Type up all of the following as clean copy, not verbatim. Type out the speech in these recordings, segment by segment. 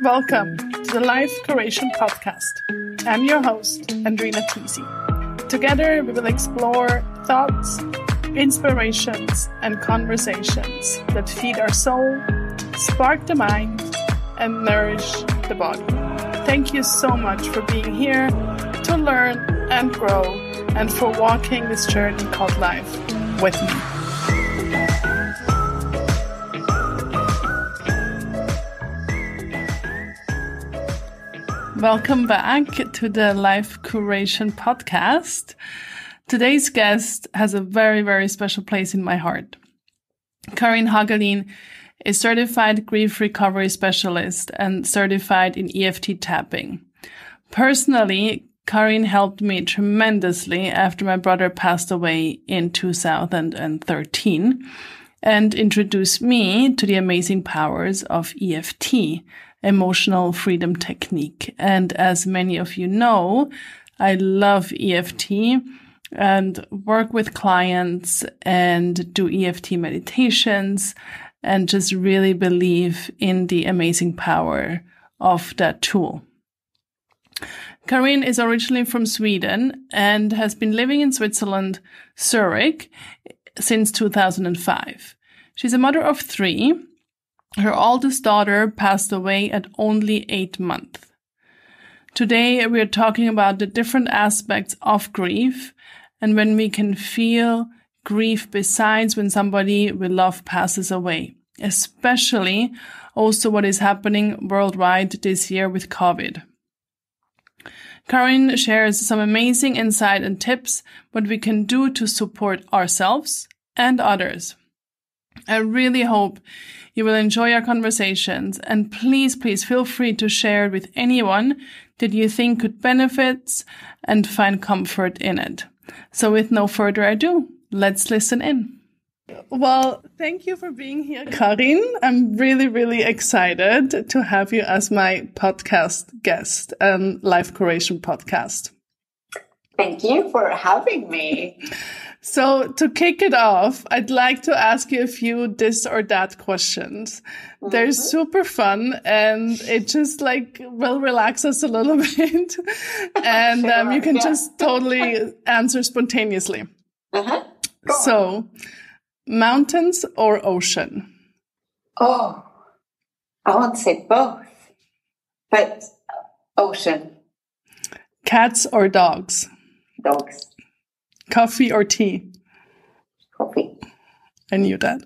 Welcome to the Life Curation Podcast. I'm your host, Andrina Tisi. Together, we will explore thoughts, inspirations, and conversations that feed our soul, spark the mind, and nourish the body. Thank you so much for being here to learn and grow and for walking this journey called life with me. Welcome back to the Life Curation Podcast. Today's guest has a very, very special place in my heart. Karin Hagelin is certified grief recovery specialist and certified in EFT Tapping. Personally, Karin helped me tremendously after my brother passed away in 2013 and introduced me to the amazing powers of EFT, Emotional Freedom Technique. And as many of you know, I love EFT and work with clients and do EFT meditations and just really believe in the amazing power of that tool. Karin is originally from Sweden and has been living in Switzerland, Zurich, since 2005. She's a mother of 3. Her oldest daughter passed away at only 8 months. Today, we are talking about the different aspects of grief and when we can feel grief besides when somebody we love passes away, especially also what is happening worldwide this year with COVID. Karin shares some amazing insight and tips what we can do to support ourselves and others. I really hope you will enjoy our conversations and please feel free to share it with anyone that you think could benefit and find comfort in it. So with no further ado, let's listen in. Well, thank you for being here, Karin. I'm really, really excited to have you as my podcast guest and Life Curation Podcast. Thank you for having me. So to kick it off, I'd like to ask you a few this or that questions. Mm-hmm. They're super fun and it just will relax us a little bit. And sure, you can just totally answer spontaneously. Uh-huh. So, mountains or ocean? Oh, I won't say both, but ocean. Cats or dogs? Dogs. Coffee or tea? Coffee. I knew that.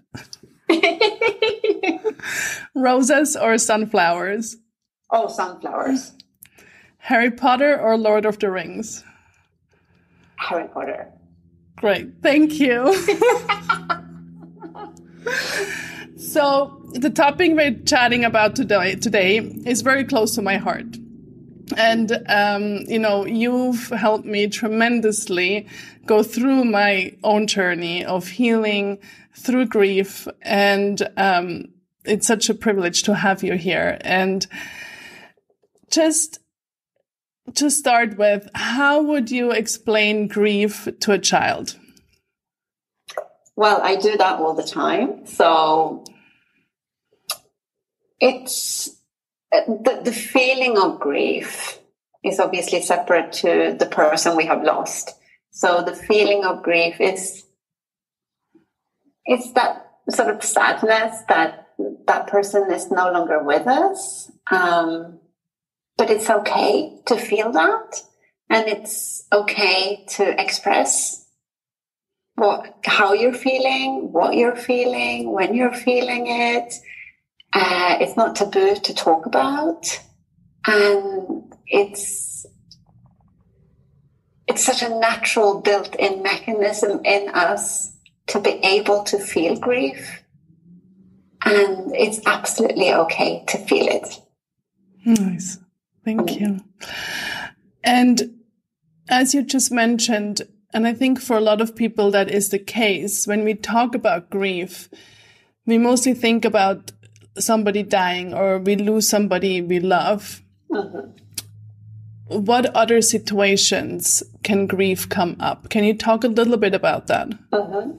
Roses or sunflowers? Oh, sunflowers. Harry Potter or Lord of the Rings? Harry Potter. Great. Thank you. So the topic we're chatting about today is very close to my heart. And, you've helped me tremendously go through my own journey of healing through grief. And it's such a privilege to have you here. And just to start with, how would you explain grief to a child? Well, I do that all the time. So it's the feeling of grief is obviously separate to the person we have lost. So the feeling of grief it's that sort of sadness that that person is no longer with us. But it's okay to feel that. And it's okay to express how you're feeling, what you're feeling, when you're feeling it. It's not taboo to talk about. And it's such a natural built-in mechanism in us to be able to feel grief. And it's absolutely okay to feel it. Nice. Thank you. And as you just mentioned, and I think for a lot of people that is the case, when we talk about grief, we mostly think about somebody dying or we lose somebody we love. Mm-hmm. What other situations can grief come up? Can you talk a little bit about that? Mm-hmm.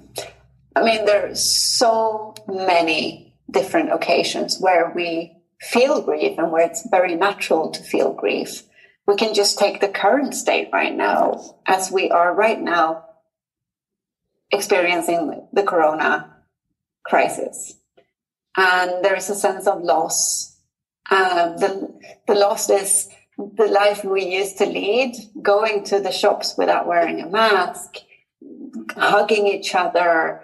I mean, there are so many different occasions where we feel grief and where it's very natural to feel grief. We can just take the current state right now, as we are right now experiencing the corona crisis. And there is a sense of loss. The loss is the life we used to lead, going to the shops without wearing a mask, hugging each other,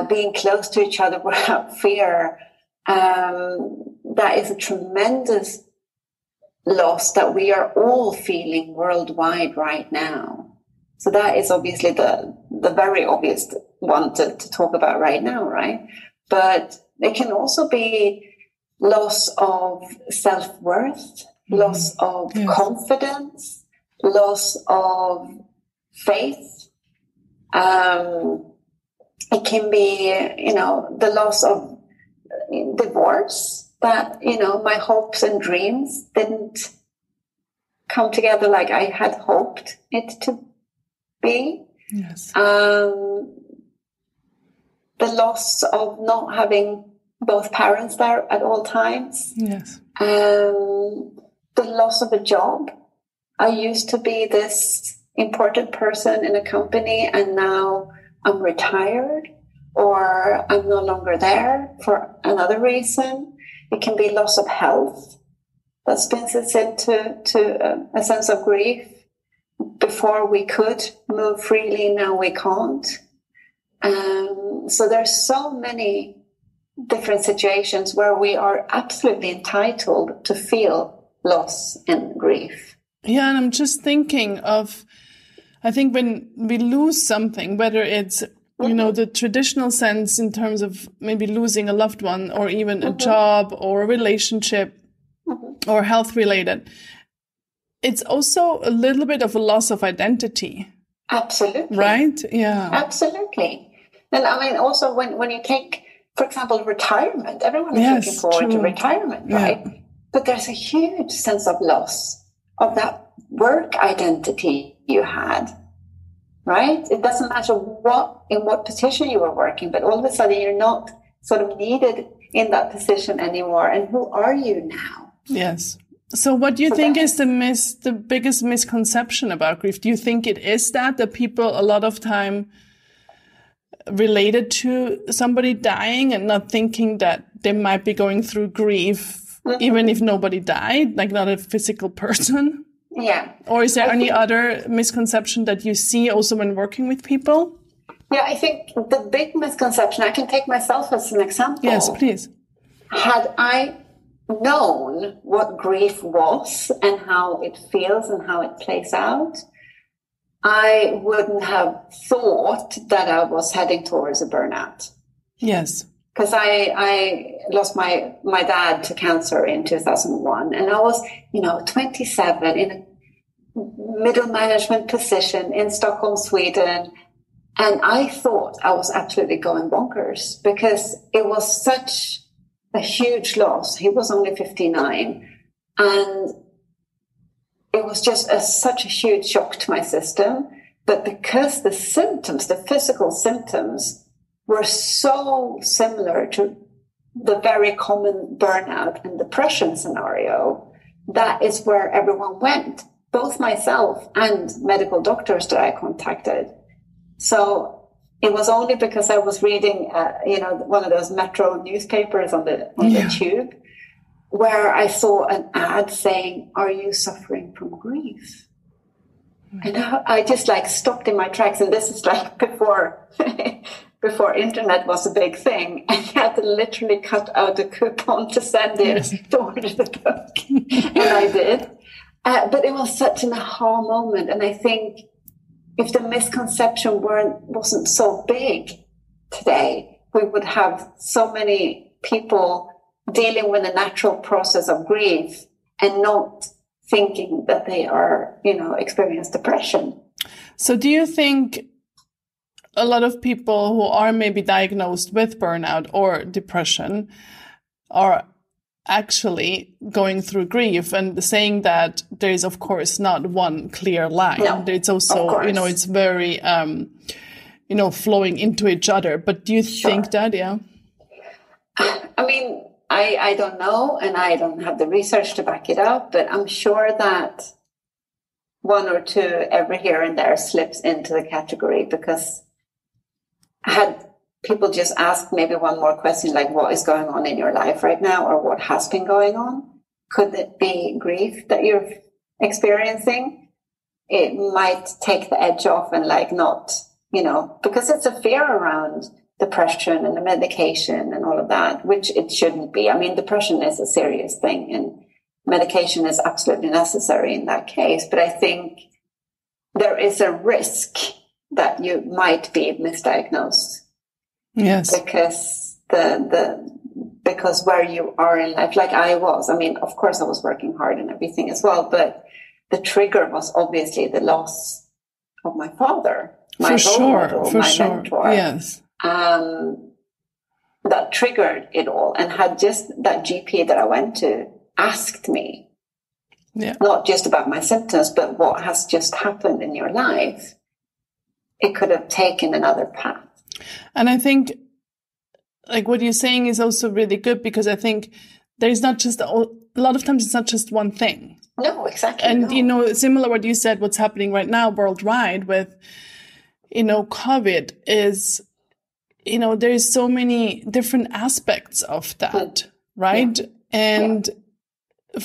being close to each other without fear. That is a tremendous loss that we are all feeling worldwide right now. So that is obviously the very obvious one to talk about right now, right? But it can also be loss of self-worth, loss of confidence, loss of faith. It can be, the loss of divorce, that, my hopes and dreams didn't come together like I had hoped it to be. Yes. The loss of not having both parents there at all times. Yes. The loss of a job. I used to be this important person in a company, and now I'm retired, or I'm no longer there for another reason. It can be loss of health that spins us into a sense of grief. Before we could move freely, now we can't. So there's so many different situations where we are absolutely entitled to feel loss and grief. Yeah, and I'm just thinking of, I think when we lose something, whether it's, the traditional sense in terms of maybe losing a loved one, or even a job or a relationship or health related, it's also a little bit of a loss of identity. Absolutely. Right? Yeah. Absolutely. And I mean, also when you take, for example, retirement, everyone is looking forward to retirement, right? Yeah. But there's a huge sense of loss of that work identity you had, right? It doesn't matter in what position you were working, but all of a sudden you're not sort of needed in that position anymore. And who are you now? Yes. So what do you think is the biggest misconception about grief? Do you think it is that people a lot of time related to somebody dying and not thinking that they might be going through grief, even if nobody died, like not a physical person? Yeah. Or is there any other misconception that you see also when working with people? Yeah, I think the big misconception, I can take myself as an example. Yes, please. Had I known what grief was and how it feels and how it plays out, I wouldn't have thought that I was heading towards a burnout. Yes. Because I lost my dad to cancer in 2001, and I was, 27 in a middle management position in Stockholm, Sweden. And I thought I was absolutely going bonkers because it was such a huge loss. He was only 59. And it was just such a huge shock to my system. But because the symptoms, the physical symptoms, were so similar to the very common burnout and depression scenario, that is where everyone went, both myself and medical doctors that I contacted. So it was only because I was reading, one of those Metro newspapers on the tube, where I saw an ad saying, "Are you suffering from grief?" And I just stopped in my tracks. And this is before internet was a big thing. And you had to literally cut out a coupon to send in to order the book. And I did. But it was such an aha moment. And I think if the misconception wasn't so big today, we would have so many people dealing with the natural process of grief and not thinking that they are, experience depression. So do you think a lot of people who are maybe diagnosed with burnout or depression are actually going through grief, and saying that there is, of course, not one clear line? No, it's also, it's very, flowing into each other. But do you think that, I mean, I don't know, and I don't have the research to back it up, but I'm sure that one or two every here and there slips into the category, because had people just asked maybe one more question, like what is going on in your life right now, or what has been going on? Could it be grief that you're experiencing? It might take the edge off and like not, because it's a fear around depression and the medication and all of that, which it shouldn't be. I mean, depression is a serious thing and medication is absolutely necessary in that case. But I think there is a risk that you might be misdiagnosed. Yes. Because because where you are in life, like I was, I mean, of course I was working hard and everything as well, but the trigger was obviously the loss of my father, my role model, my mentor. Yes. That triggered it all, and had just that GP that I went to asked me, not just about my symptoms, but what has just happened in your life, it could have taken another path. And I think, like what you're saying is also really good, because I think there's not just a lot of times it's not just one thing. No, exactly. And, similar what you said, what's happening right now worldwide with, COVID is, there's so many different aspects of that, right? Yeah. And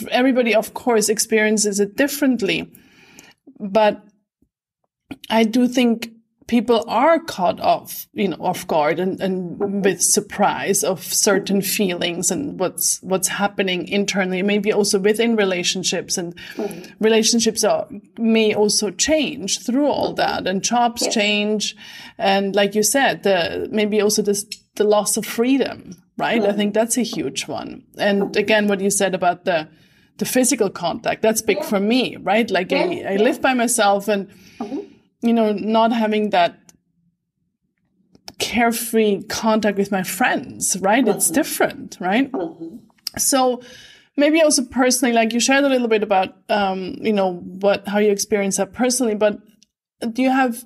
everybody, of course, experiences it differently. But I do think people are caught off guard and with surprise of certain feelings and what's happening internally, maybe also within relationships, and relationships may also change through all that, and jobs change, and like you said, maybe also the loss of freedom, right? I think that's a huge one. And again, what you said about the physical contact, that's big for me, right? Like I live by myself, and not having that carefree contact with my friends, right? It's different, right? So maybe also personally, like you shared a little bit about, how you experience that personally, but do you have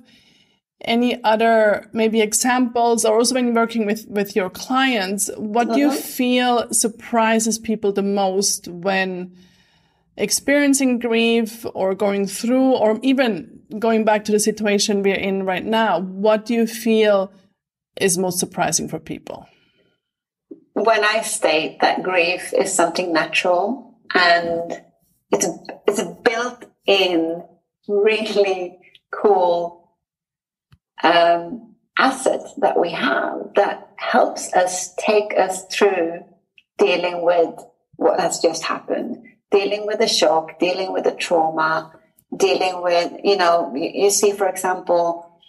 any other maybe examples, or also when you're working with your clients, what do you feel surprises people the most when experiencing grief or going through, or even going back to the situation we're in right now? What do you feel is most surprising for people? When I state that grief is something natural, and it's a built-in, really cool asset that we have that helps us take us through dealing with what has just happened, dealing with the shock, dealing with the trauma, dealing with, you see, for example,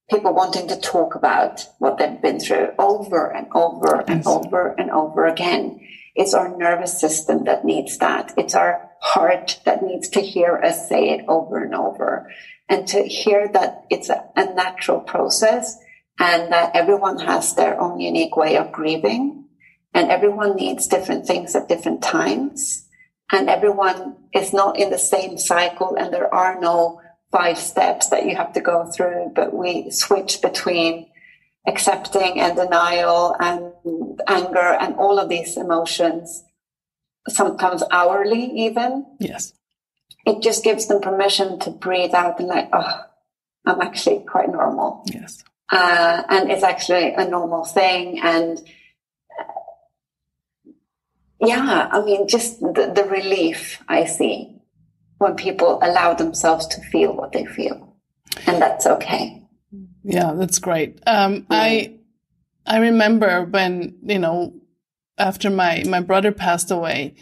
people wanting to talk about what they've been through over and over and over and over again. It's our nervous system that needs that. It's our heart that needs to hear us say it over and over. And to hear that it's a natural process, and that everyone has their own unique way of grieving, and everyone needs different things at different times. And everyone is not in the same cycle, and there are no 5 steps that you have to go through, but we switch between accepting and denial and anger and all of these emotions, sometimes hourly even. Yes. It just gives them permission to breathe out and like, I'm actually quite normal. Yes. And it's actually a normal thing. And just the relief I see when people allow themselves to feel what they feel. And that's okay. Yeah, that's great. I remember when, after my brother passed away,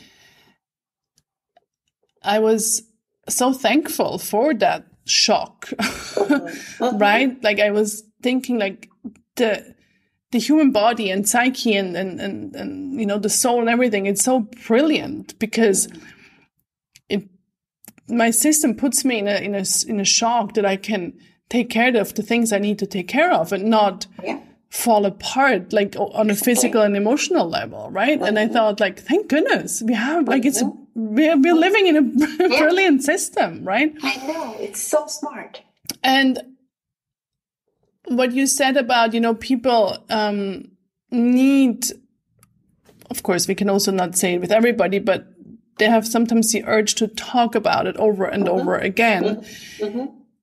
I was so thankful for that shock, right? Like I was thinking like the human body and psyche and the soul and everything, it's so brilliant, because my system puts me in a shock that I can take care of the things I need to take care of, and not fall apart like on a physical and emotional level, right? And I thought, like, thank goodness we have, like, we're living in a brilliant system, right? I know, it's so smart. And what you said about, people need, of course, we can also not say it with everybody, but they have sometimes the urge to talk about it over and over again.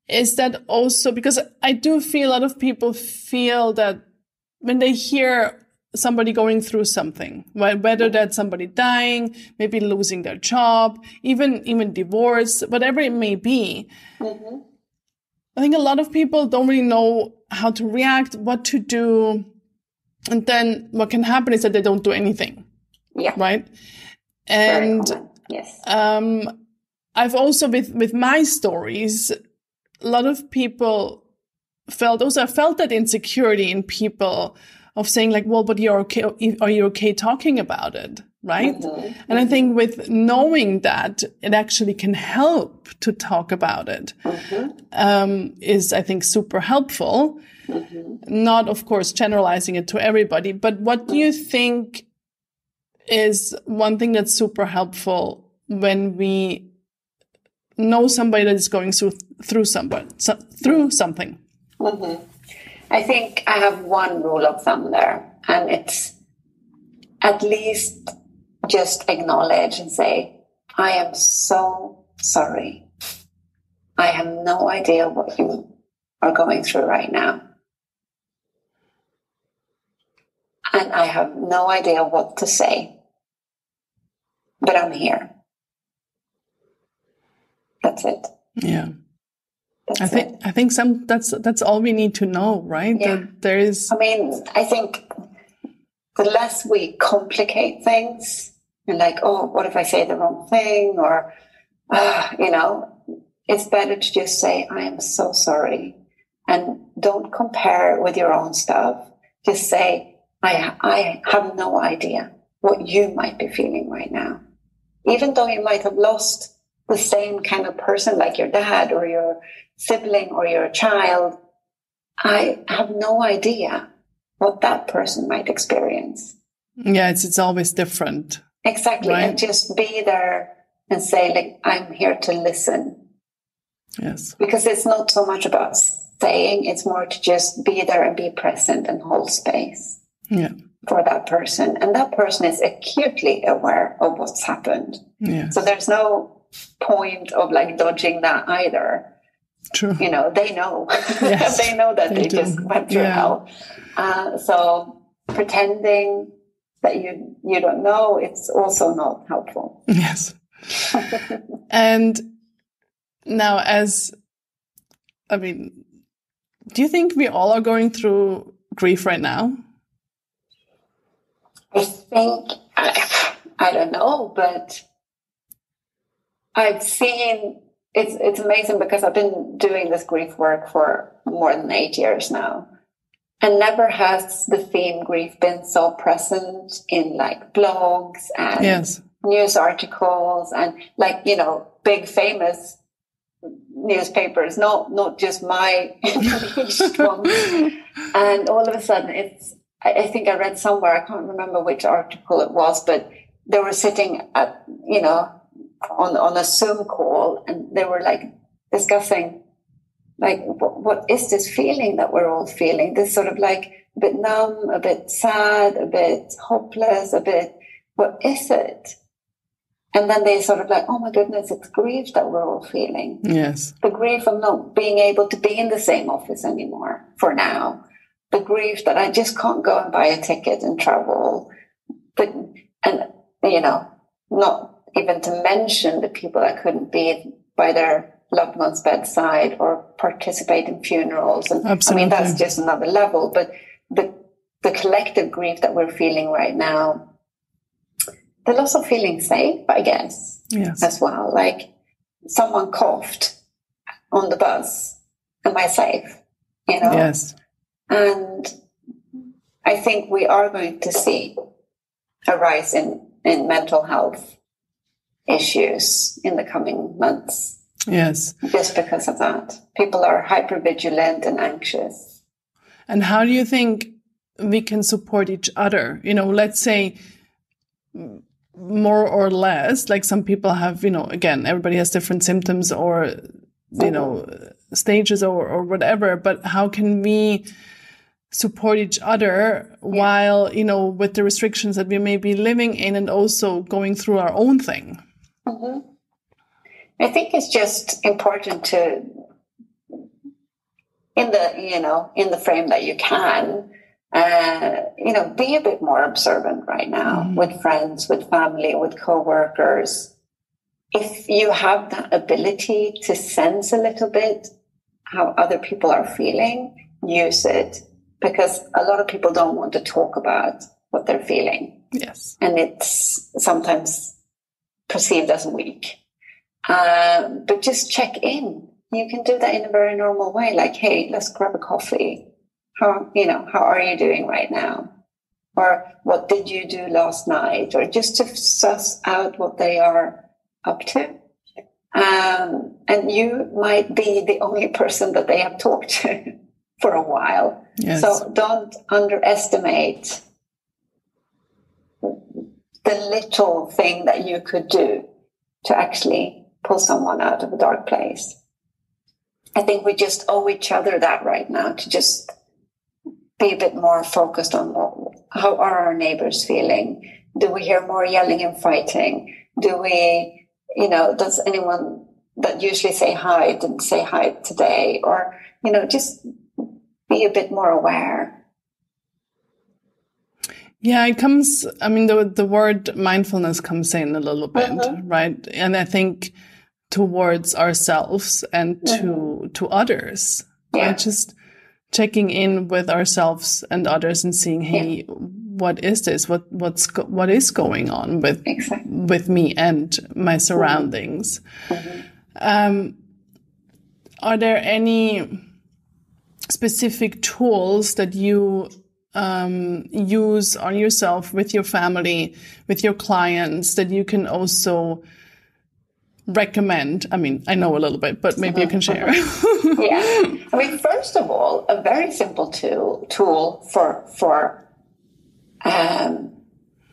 Is that also, because I do feel a lot of people feel that when they hear somebody going through something, whether that's somebody dying, maybe losing their job, even divorce, whatever it may be, I think a lot of people don't really know how to react, what to do. And then what can happen is that they don't do anything. Yeah. Right. And yes. I've also, with my stories, a lot of people felt that insecurity in people of saying like, well, but you're okay. Are you okay talking about it? Right. And I think with knowing that it actually can help to talk about it, is, I think, super helpful. Not, of course, generalizing it to everybody, but what do you think is one thing that's super helpful when we know somebody that is going through something? I think I have one rule of thumb there, and it's at least just acknowledge and say, I am so sorry. I have no idea what you are going through right now. And I have no idea what to say, but I'm here. That's it. Yeah. I think that's all we need to know, right? Yeah. That there is. I mean, I think the less we complicate things and like, oh, what if I say the wrong thing? Or, it's better to just say, I am so sorry. And don't compare with your own stuff. Just say, I have no idea what you might be feeling right now. Even though you might have lost the same kind of person like your dad or your sibling or your child, I have no idea what that person might experience. Yeah, it's always different. Exactly. Right? And just be there and say, like, I'm here to listen. Yes. Because it's not so much about saying, it's more to just be there and be present and hold space. Yeah. For that person. And that person is acutely aware of what's happened. Yes. So there's no point of like dodging that either. True. They know. Yes, they know that they just went through hell. So pretending that you don't know, it's also not helpful. Yes. And now do you think we all are going through grief right now? I think, I don't know, but I've seen, it's amazing because I've been doing this grief work for more than 8 years now. And never has the theme grief been so present in like blogs and news articles and like, big famous newspapers, not just my niche ones. And all of a sudden I think I read somewhere, I can't remember which article it was, but they were sitting at, on a Zoom call and they were like discussing, like, what is this feeling that we're all feeling? This sort of like a bit numb, a bit sad, a bit hopeless, what is it? And then they sort of like, oh my goodness, it's grief that we're all feeling. Yes. The grief of not being able to be in the same office anymore for now. The grief that I just can't go and buy a ticket and travel. Not even to mention the people that couldn't be by their loved one's bedside or participate in funerals. And absolutely. I mean, that's just another level. But the collective grief that we're feeling right now, the loss of feeling safe, I guess, as well. Like someone coughed on the bus. Am I safe? Yes. And I think we are going to see a rise in mental health issues in the coming months. Yes. Just because of that. People are hypervigilant and anxious. And how do you think we can support each other? Let's say more or less, like some people have, again, everybody has different symptoms or, stages or whatever, but how can we support each other while, you know, with the restrictions that we may be living in and also going through our own thing. Mm-hmm. I think it's just important to, in the frame that you can, be a bit more observant right now with friends, with family, with coworkers. If you have that ability to sense a little bit how other people are feeling, use it, because a lot of people don't want to talk about what they're feeling. Yes. And it's sometimes perceived as weak. But just check in. You can do that in a very normal way. Like, hey, let's grab a coffee. How are you doing right now? Or what did you do last night? Or just to suss out what they are up to. And you might be the only person that they have talked to for a while. Yes. So don't underestimate the little thing that you could do to actually pull someone out of a dark place. I think we just owe each other that right now, to just be a bit more focused on how are our neighbors feeling? Do we hear more yelling and fighting? Do we, does anyone that usually say hi didn't say hi today? Or, just be a bit more aware. Yeah, it comes, the word mindfulness comes in a little bit, right? And I think towards ourselves and to others, right? Just checking in with ourselves and others and seeing, hey, what is this? What is going on with me and my surroundings? Are there any specific tools that you use on yourself, with your family, with your clients, that you can also recommend? I know a little bit, but maybe you can share. First of all, a very simple tool for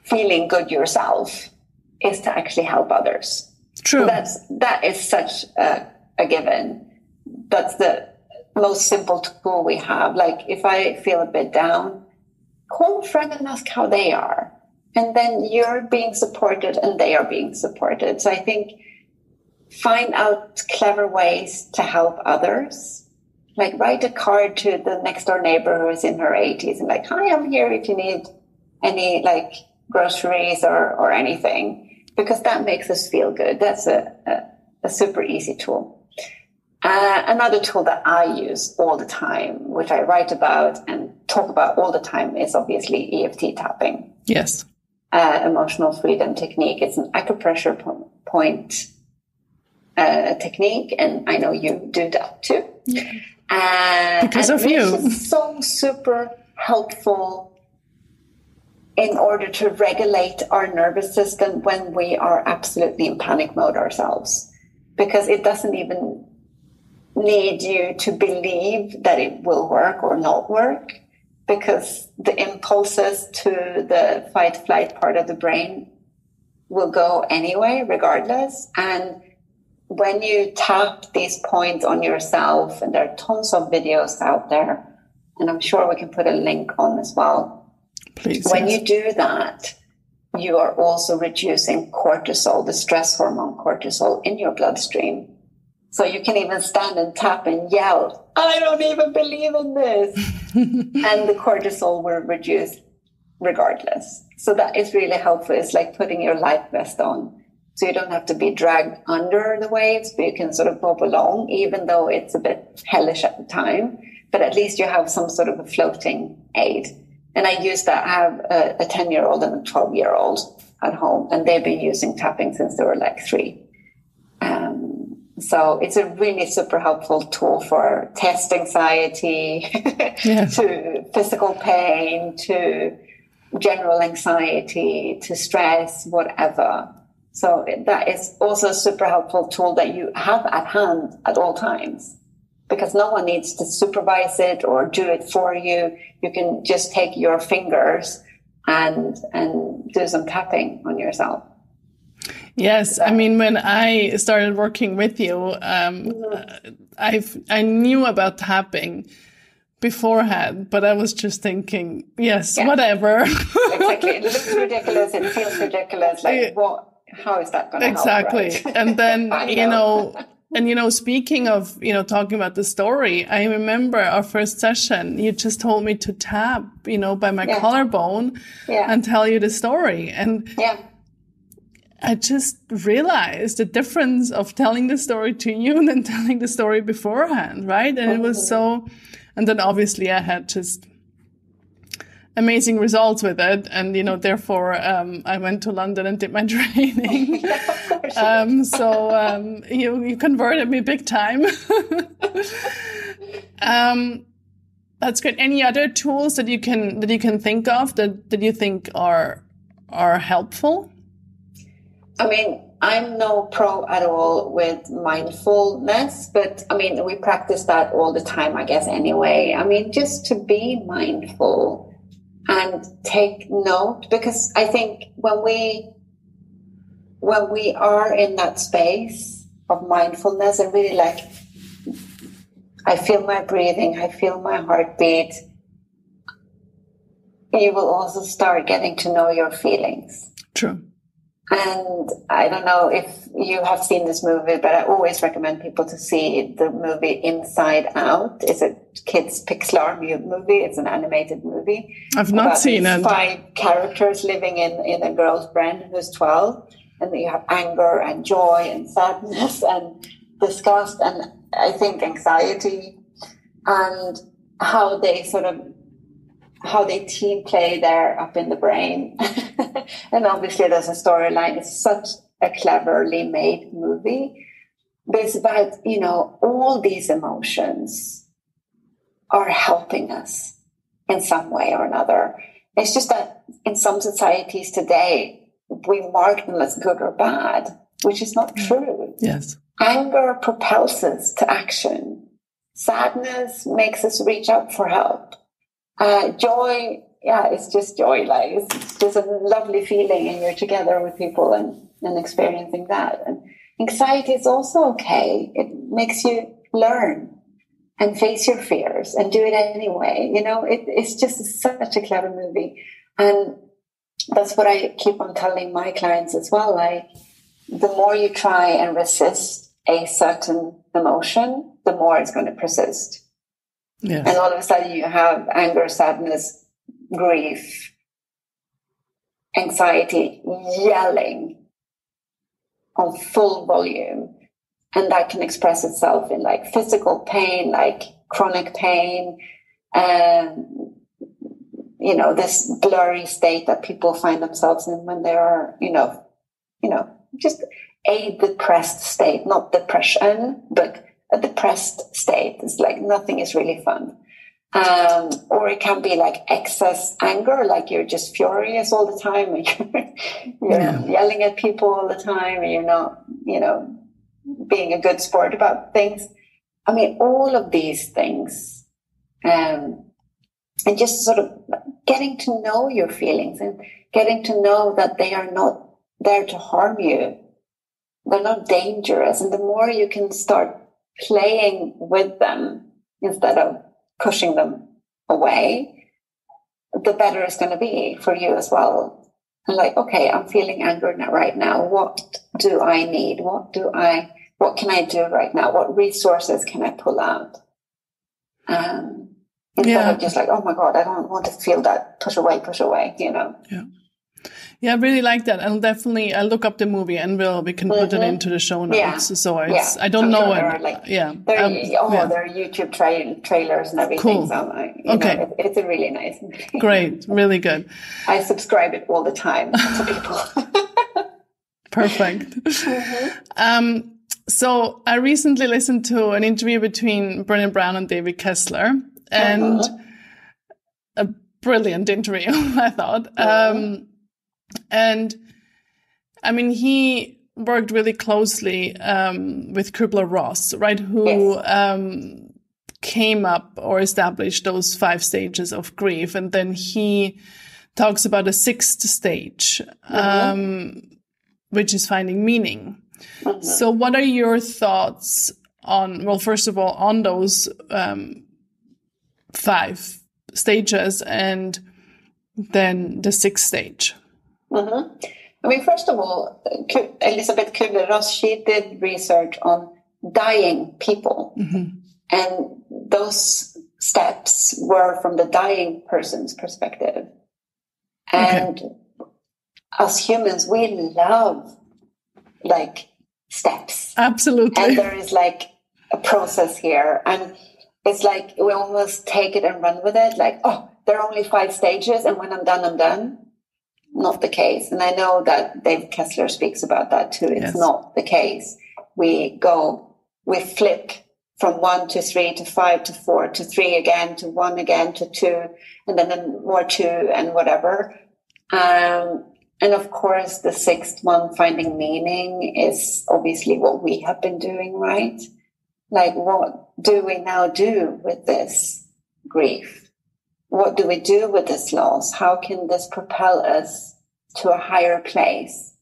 feeling good yourself is to actually help others. True. That is such a given. That's the most simple tool we have. Like, if I feel a bit down, call a friend and ask how they are. And then you're being supported and they are being supported. So I think find out clever ways to help others. Like, write a card to the next door neighbor who is in her 80s and like, hi, I'm here if you need any groceries or anything, because that makes us feel good. That's a super easy tool. Another tool that I use all the time, which I write about and talk about all the time, is obviously EFT tapping. Yes. Emotional freedom technique. It's an acupressure point technique, and I know you do that too. Yeah. Because of you. It's so super helpful in order to regulate our nervous system when we are absolutely in panic mode ourselves, because it doesn't even need you to believe that it will work or not work, because the impulses to the fight-flight part of the brain will go anyway, regardless. And when you tap these points on yourself, and there are tons of videos out there, and I'm sure we can put a link on as well. Please. When you do that, you are also reducing cortisol, the stress hormone cortisol, in your bloodstream. So you can even stand and tap and yell, I don't even believe in this. And the cortisol will reduce regardless. So that is really helpful. It's like putting your life vest on. So you don't have to be dragged under the waves, but you can sort of bob along, even though it's a bit hellish at the time. But at least you have some sort of a floating aid. And I use that. I have a 10-year-old and a 12-year-old at home, and they've been using tapping since they were like 3. So it's a really super helpful tool for test anxiety, to physical pain, to general anxiety, to stress, whatever. So that is also a super helpful tool that you have at hand at all times, because no one needs to supervise it or do it for you. You can just take your fingers and do some tapping on yourself. Yes, when I started working with you, I knew about tapping, beforehand, but I was just thinking, yes, whatever. Exactly. It looks ridiculous. It feels ridiculous. Like, what? How is that going to help? Exactly. Right? And then, speaking of, talking about the story, I remember our first session, you just told me to tap, by my collarbone and tell you the story. And I just realized the difference of telling the story to you and then telling the story beforehand, right? And it was and then obviously I had just amazing results with it. And, therefore, I went to London and did my training. You converted me big time. That's good. Any other tools that you can think of that you think are helpful? I mean, I'm no pro at all with mindfulness, but I mean, we practice that all the time, I guess, anyway. I mean, just to be mindful and take note, because I think when we are in that space of mindfulness and really like, I feel my breathing, I feel my heartbeat, you will also start getting to know your feelings. True. And I don't know if you have seen this movie, but I always recommend people to see the movie Inside Out. It's a kids' Pixar movie. It's an animated movie. I've not seen it. 5 characters living in a girl's brain who's 12. And then you have anger and joy and sadness and disgust and I think anxiety, and how they team play there up in the brain. And obviously there's a storyline. It's such a cleverly made movie. But it's about, all these emotions are helping us in some way or another. It's just that in some societies today, we mark them as good or bad, which is not true. Yes. Anger propels us to action. Sadness makes us reach out for help. Joy, it's just joy. Like it's just a lovely feeling, and you're together with people and experiencing that. And anxiety is also okay. It makes you learn and face your fears and do it anyway. It's just such a clever movie, and that's what I keep on telling my clients as well. Like, the more you try and resist a certain emotion, the more it's going to persist. Yes. And all of a sudden you have anger, sadness, grief, anxiety yelling on full volume. And that can express itself in like physical pain, like chronic pain, this blurry state that people find themselves in when they are, just a depressed state, not depression, but a depressed state. It's like nothing is really fun. Or it can be like excess anger, like you're just furious all the time, and you're yelling at people all the time, and you're not, being a good sport about things. I mean, all of these things, and just sort of getting to know your feelings and getting to know that they are not there to harm you. They're not dangerous. And the more you can start playing with them instead of pushing them away, the better it's going to be for you as well. And like, okay, I'm feeling anger right now. What do I need? What can I do right now? What resources can I pull out? Instead of just like, oh my God, I don't want to feel that. Push away, Yeah. Yeah, I really like that. I'll look up the movie and we can put it into the show notes. Yeah. So I don't know it. There are YouTube trailers and everything. Cool. So it's a really nice movie. Great. Really good. I subscribe it all the time to people. Perfect. Mm-hmm. So I recently listened to an interview between Brené Brown and David Kessler, and a brilliant interview, I thought. And I mean, he worked really closely with Kübler-Ross, right? Who came up or established those 5 stages of grief. And then he talks about a 6th stage, which is finding meaning. So what are your thoughts on, well, first of all, on those 5 stages and then the 6th stage? Mm-hmm. I mean, first of all, Elisabeth Kübler-Ross, she did research on dying people. Mm-hmm. And those steps were from the dying person's perspective. And as humans, we love like steps. Absolutely. And there is like a process here. And it's like we almost take it and run with it. Like, oh, there are only 5 stages. And when I'm done, I'm done. Not the case. And I know that David Kessler speaks about that too. It's not the case. We flip from 1 to 3 to 5 to 4 to 3 again to 1 again to 2 and then more 2 and whatever. And of course, the 6th one, finding meaning, is obviously what we have been doing, right? Like, what do we now do with this grief? What do we do with this loss? How can this propel us to a higher place?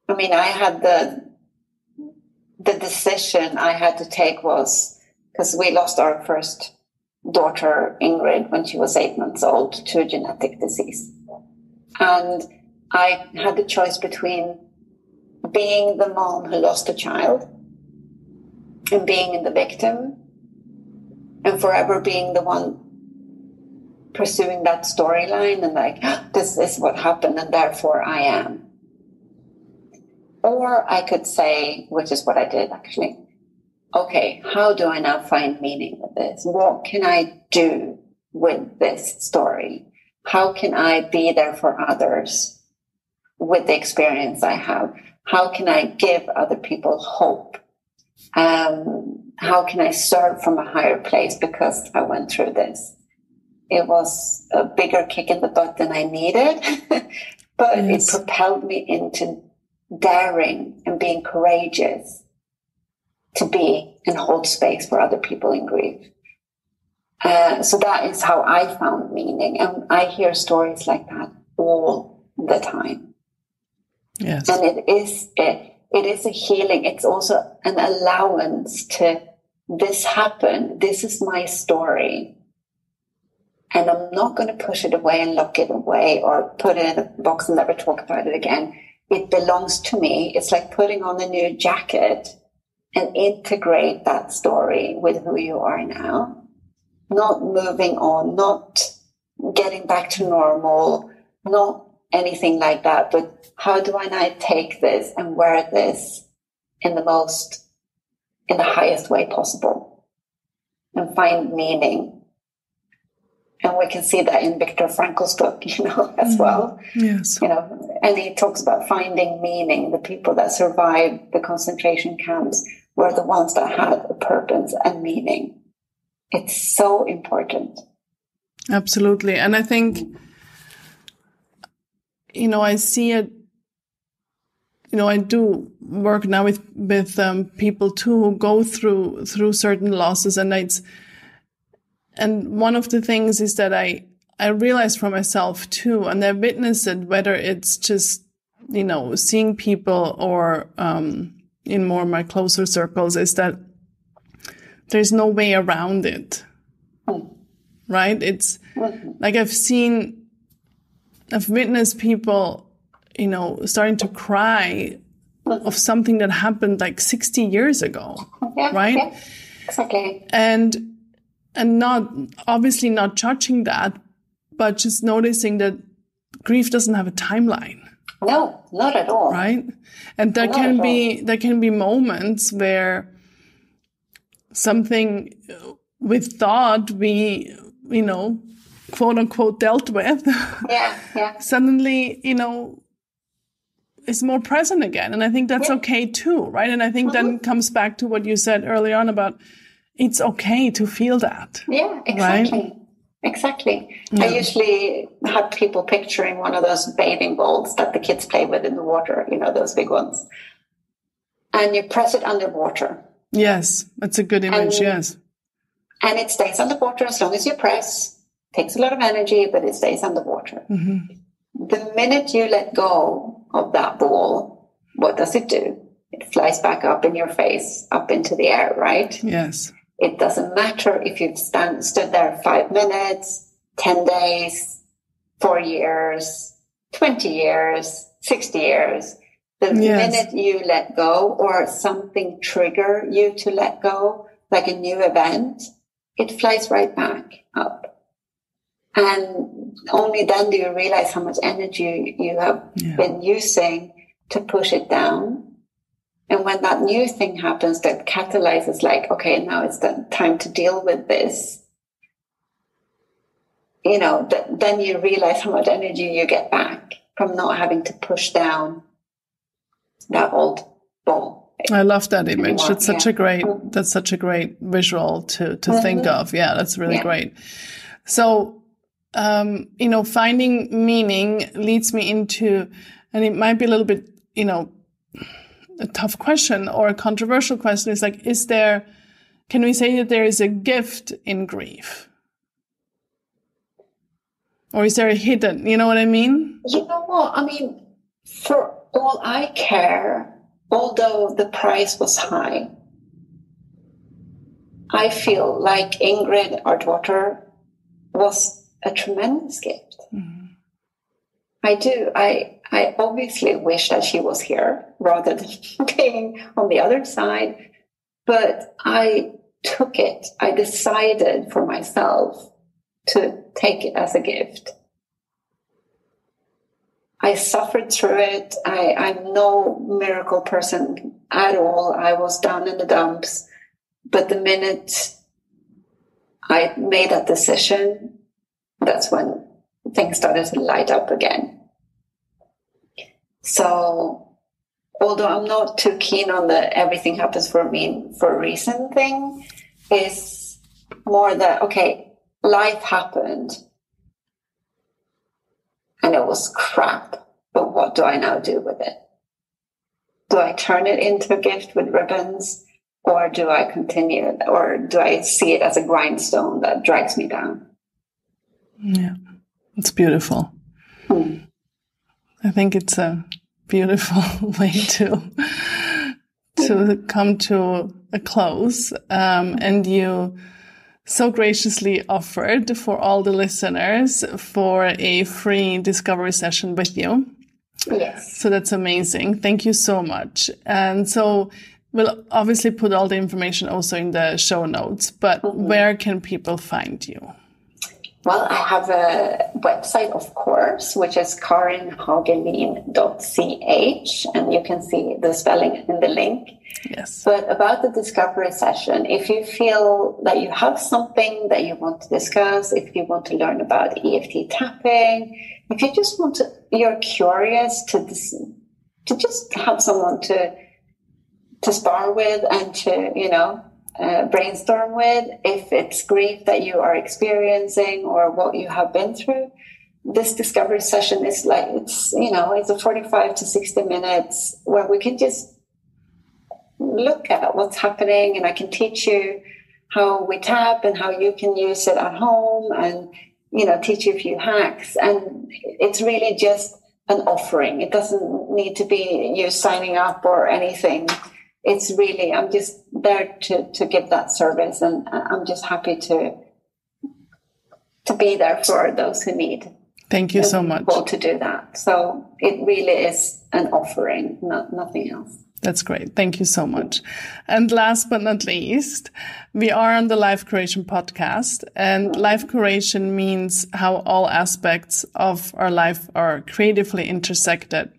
I mean, I had the decision I had to take was, because we lost our first daughter, Ingrid, when she was 8 months old to a genetic disease. And I had the choice between being the mom who lost a child and being the victim and forever being the one pursuing that storyline and like, this is what happened and therefore I am. Or I could say, which is what I did actually, okay, how do I now find meaning with this? What can I do with this story? How can I be there for others with the experience I have? How can I give other people hope? How can I serve from a higher place because I went through this? It was a bigger kick in the butt than I needed, but it propelled me into daring and being courageous to be and hold space for other people in grief. So that is how I found meaning. And I hear stories like that all the time. Yes. And it is a healing. It's also an allowance to this happened. This is my story. And I'm not going to push it away and lock it away or put it in a box and never talk about it again. It belongs to me. It's like putting on a new jacket and integrate that story with who you are now. Not moving on, not getting back to normal, not anything like that. But how do I now take this and wear this in the highest way possible and find meaning? And we can see that in Viktor Frankl's book, as well. Yes. And he talks about finding meaning. The people that survived the concentration camps were the ones that had a purpose and meaning. It's so important. Absolutely. And I think, I see it, I do work now with people too who go through certain losses, and one of the things is that I realize for myself too, and I witness it, whether it's just, seeing people or in more of my closer circles, is that there's no way around it, right? It's like I've witnessed people, starting to cry of something that happened like 60 years ago, right? Yeah, exactly. And obviously not judging that, but just noticing that grief doesn't have a timeline. No, not at all. Right? And there can be moments where something with thought we, quote unquote dealt with, suddenly, is more present again. And I think that's okay too, right? And I think then comes back to what you said early on about it's okay to feel that. Yeah, exactly. Right? Exactly. Yeah. I usually have people picturing one of those bathing balls that the kids play with in the water, those big ones. And you press it underwater. Yes, that's a good image, yes. And it stays underwater as long as you press. Takes a lot of energy, but it stays underwater. Mm-hmm. The minute you let go of that ball, what does it do? It flies back up in your face, up into the air, right? Yes. It doesn't matter if you've stood there 5 minutes, 10 days, 4 years, 20 years, 60 years. The minute you let go or something trigger you to let go, like a new event, it flies right back up. And only then do you realize how much energy you have been using to push it down. And when that new thing happens that catalyzes, like, okay, now it's the time to deal with this, you know, then you realize how much energy you get back from not having to push down that old ball. I love that image. That's such a great visual to think of. Yeah, that's really great. So, you know, finding meaning leads me into, and it might be a little bit, you know, a tough question or a controversial question. Is like, can we say that there is a gift in grief? Or is there a hidden, you know what I mean? You know what? I mean, for all I care, although the price was high, I feel like Ingrid, our daughter, was a tremendous gift. Mm-hmm. I do. I obviously wish that she was here rather than being on the other side, but I took it. I decided for myself to take it as a gift. I suffered through it. I'm no miracle person at all. I was down in the dumps. But the minute I made that decision, that's when things started to light up again. So, although I'm not too keen on the everything happens for me for a reason thing, is more that, okay, life happened and it was crap, but what do I now do with it? Do I turn it into a gift with ribbons, or do I continue, or do I see it as a grindstone that drags me down? Yeah, it's beautiful. I think it's a beautiful way to come to a close. And you so graciously offered for all the listeners for a free discovery session with you. Yes. So that's amazing. Thank you so much. And so we'll obviously put all the information also in the show notes, but where can people find you? Well, I have a website, of course, which is karinhagelin.ch, and you can see the spelling in the link. Yes. But about the discovery session, if you feel that you have something that you want to discuss, if you want to learn about EFT tapping, if you just want to, you're curious to just have someone to spar with and to, you know, brainstorm with, if it's grief that you are experiencing or what you have been through, this discovery session is like, it's, you know, it's a 45 to 60 minutes where we can just look at what's happening, and I can teach you how we tap and how you can use it at home, and, you know, teach you a few hacks. And it's really just an offering. It doesn't need to be you signing up or anything. It's really, I'm just there to give that service, and I'm just happy to be there for those who need. Thank you so much. To do that. So it really is an offering, nothing else. That's great. Thank you so much. And last but not least, we are on the Life Curation podcast, and life curation means how all aspects of our life are creatively intersected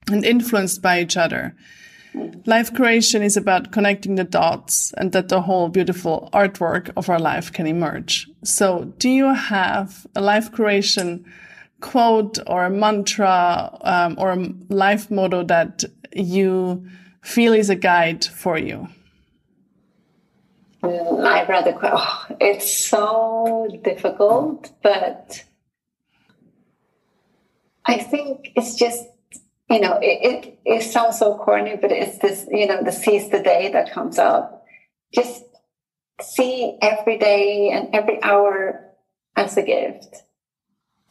and influenced by each other. Life curation is about connecting the dots and that the whole beautiful artwork of our life can emerge. So do you have a life curation quote or a mantra or a life motto that you feel is a guide for you? I'd rather, it's so difficult, but I think it's just, you know, it sounds so corny, but it's this, you know, the seize the day that comes up. Just see every day and every hour as a gift.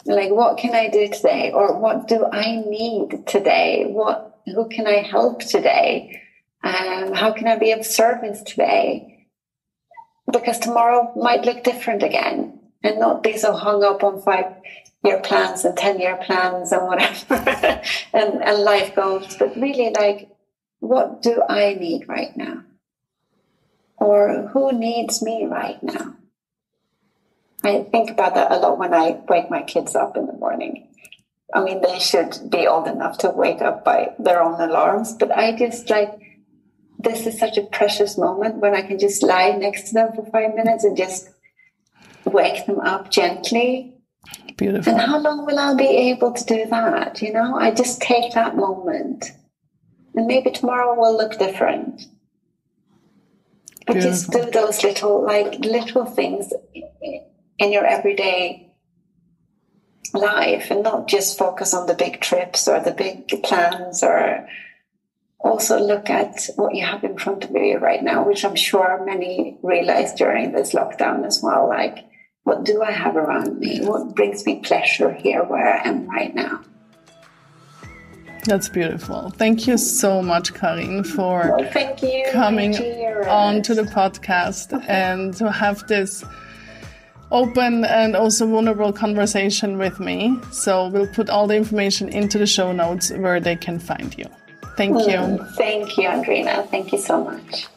Like, what can I do today? Or what do I need today? Who can I help today? How can I be of service today? because tomorrow might look different again, and not be so hung up on 5-year plans and 10-year plans and whatever and life goals, but really like, what do I need right now? Or who needs me right now? I think about that a lot when I wake my kids up in the morning. I mean, they should be old enough to wake up by their own alarms, but I just like, this is such a precious moment when I can just lie next to them for 5 minutes and just wake them up gently. Beautiful. And how long will I be able to do that? You know, I just take that moment, and maybe tomorrow will look different. But Beautiful. just do those little things in your everyday life, and not just focus on the big trips or the big plans, or also look at what you have in front of you right now, which I'm sure many realize during this lockdown as well. Like, what do I have around me? What brings me pleasure here where I am right now? That's beautiful. Thank you so much, Karin, for thank you, coming on to the podcast and to have this open and also vulnerable conversation with me. So we'll put all the information into the show notes where they can find you. Thank you. Thank you, Andrina. Thank you so much.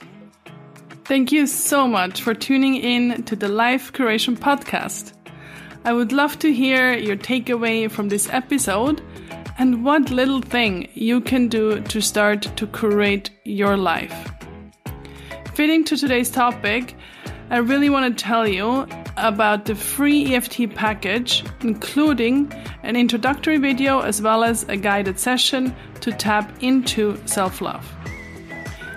Thank you so much for tuning in to the Life Curation Podcast. I would love to hear your takeaway from this episode and what little thing you can do to start to curate your life. Fitting to today's topic, I really want to tell you about the free EFT package, including an introductory video as well as a guided session to tap into self-love.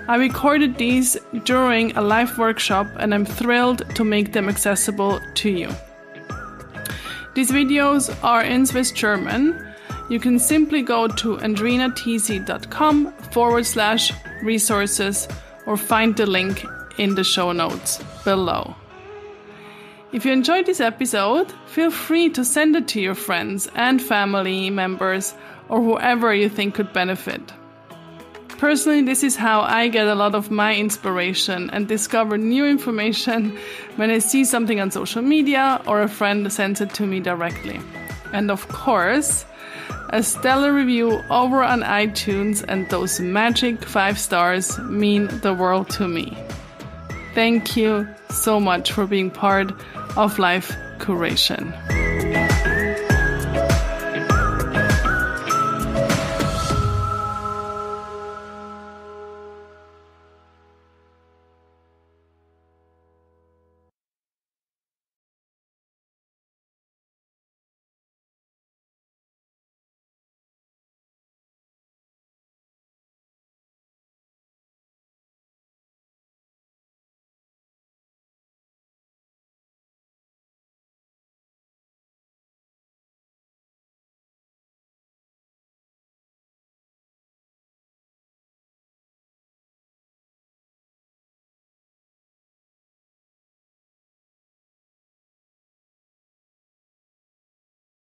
I recorded these during a live workshop, and I'm thrilled to make them accessible to you. These videos are in Swiss German. You can simply go to andrinatz.com/resources or find the link in the show notes below. If you enjoyed this episode, feel free to send it to your friends and family members or whoever you think could benefit. Personally, this is how I get a lot of my inspiration and discover new information when I see something on social media or a friend sends it to me directly. And of course, a stellar review over on iTunes and those magic 5 stars mean the world to me. Thank you so much for being part of Life Curation.